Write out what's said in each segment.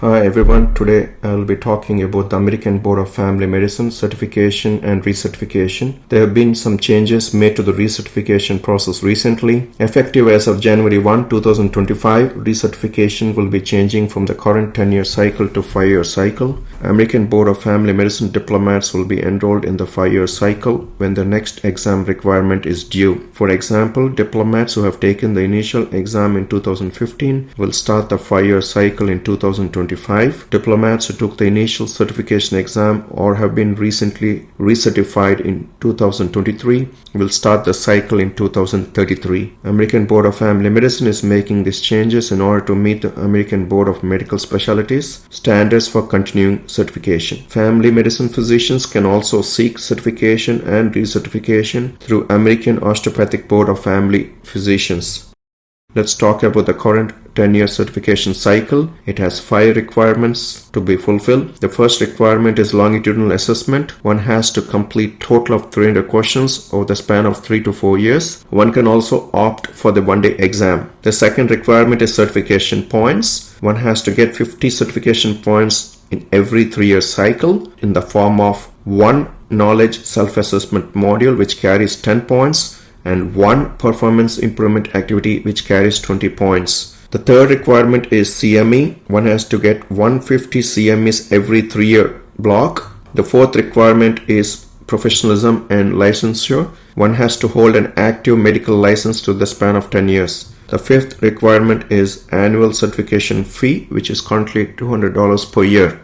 Hi everyone, today I'll be talking about the American Board of Family Medicine certification and recertification. There have been some changes made to the recertification process recently. Effective as of January 1, 2025, recertification will be changing from the current 10-year cycle to 5-year cycle. American Board of Family Medicine diplomats will be enrolled in the 5-year cycle when the next exam requirement is due. For example, diplomats who have taken the initial exam in 2015 will start the 5-year cycle in 2025. Diplomats who took the initial certification exam or have been recently recertified in 2023 will start the cycle in 2033. American Board of Family Medicine is making these changes in order to meet the American Board of Medical Specialties standards for continuing certification. Family medicine physicians can also seek certification and recertification through American Osteopathic Board of Family Physicians. Let's talk about the current 10-year certification cycle. It has 5 requirements to be fulfilled. The first requirement is longitudinal assessment. One has to complete total of 300 questions over the span of 3 to 4 years. One can also opt for the one-day exam. The second requirement is certification points. One has to get 50 certification points in every 3-year cycle in the form of one knowledge self-assessment module which carries 10 points and one performance improvement activity which carries 20 points. The third requirement is CME. One has to get 150 CMEs every 3-year block. The fourth requirement is professionalism and licensure. One has to hold an active medical license to the span of 10 years. The fifth requirement is annual certification fee, which is currently $200 per year.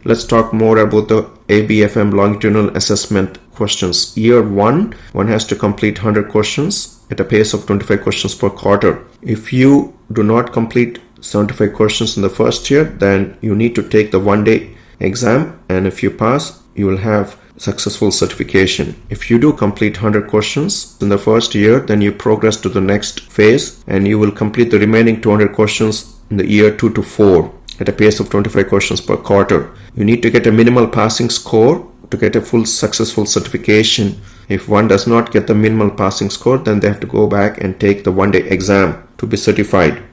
Let's talk more about the ABFM longitudinal assessment questions. Year 1, one has to complete 100 questions at a pace of 25 questions per quarter. If you do not complete 75 questions in the first year, then you need to take the one-day exam, and if you pass, you will have successful certification. If you do complete 100 questions in the first year, then you progress to the next phase and you will complete the remaining 200 questions in the year 2 to 4 at a pace of 25 questions per quarter. You need to get a minimal passing score to get a full successful certification. If one does not get the minimal passing score, then they have to go back and take the one-day exam to be certified.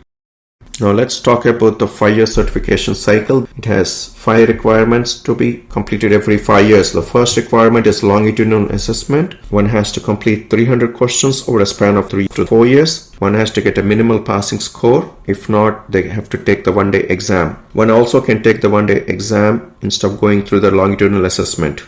Now let's talk about the 5-year certification cycle. It has 5 requirements to be completed every 5 years. The first requirement is longitudinal assessment. One has to complete 300 questions over a span of 3 to 4 years. One has to get a minimal passing score. If not, they have to take the one-day exam. One also can take the one-day exam instead of going through the longitudinal assessment.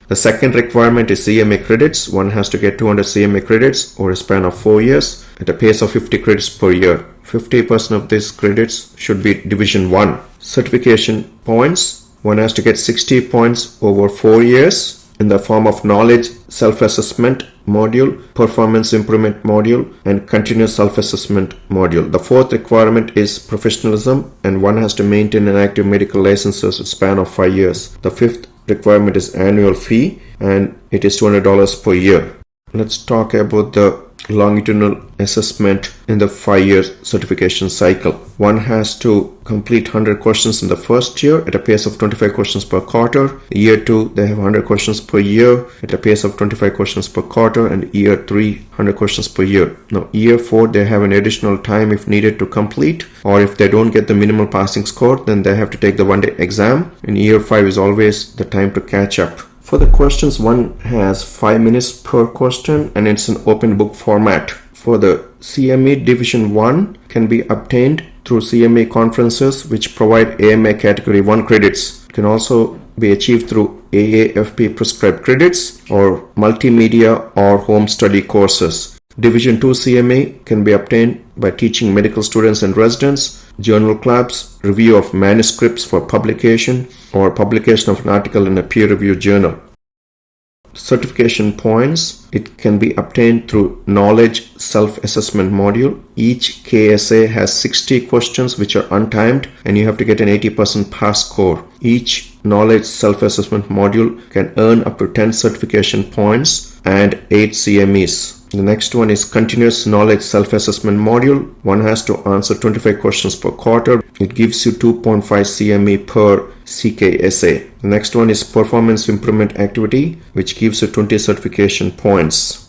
The second requirement is CMA credits. One has to get 200 CMA credits over a span of 4 years at a pace of 50 credits per year. 50% of these credits should be Division 1. Certification points. One has to get 60 points over 4 years in the form of knowledge self-assessment module, performance improvement module, and continuous self-assessment module. The fourth requirement is professionalism, and one has to maintain an active medical license for a span of 5 years. The fifth requirement is annual fee, and it is $200 per year. Let's talk about the longitudinal assessment in the 5-year certification cycle. One has to complete 100 questions in the first year at a pace of 25 questions per quarter. Year 2, they have 100 questions per year at a pace of 25 questions per quarter, and year 3, 100 questions per year. Now, year 4, they have an additional time if needed to complete, or if they don't get the minimal passing score, then they have to take the one-day exam. And year 5 is always the time to catch up. For the questions, one has 5 minutes per question, and it's an open book format. For the CME Division 1 can be obtained through CME conferences which provide AMA Category 1 credits. It can also be achieved through AAFP prescribed credits or multimedia or home study courses. Division 2 CME can be obtained by teaching medical students and residents, journal clubs, review of manuscripts for publication, or publication of an article in a peer-reviewed journal. Certification points. It can be obtained through knowledge self-assessment module. Each KSA has 60 questions which are untimed, and you have to get an 80% pass score. Each knowledge self-assessment module can earn up to 10 certification points and 8 CMEs. The next one is continuous knowledge self-assessment module. One has to answer 25 questions per quarter. It gives you 2.5 CME per CKSA. The next one is performance improvement activity, which gives you 20 certification points.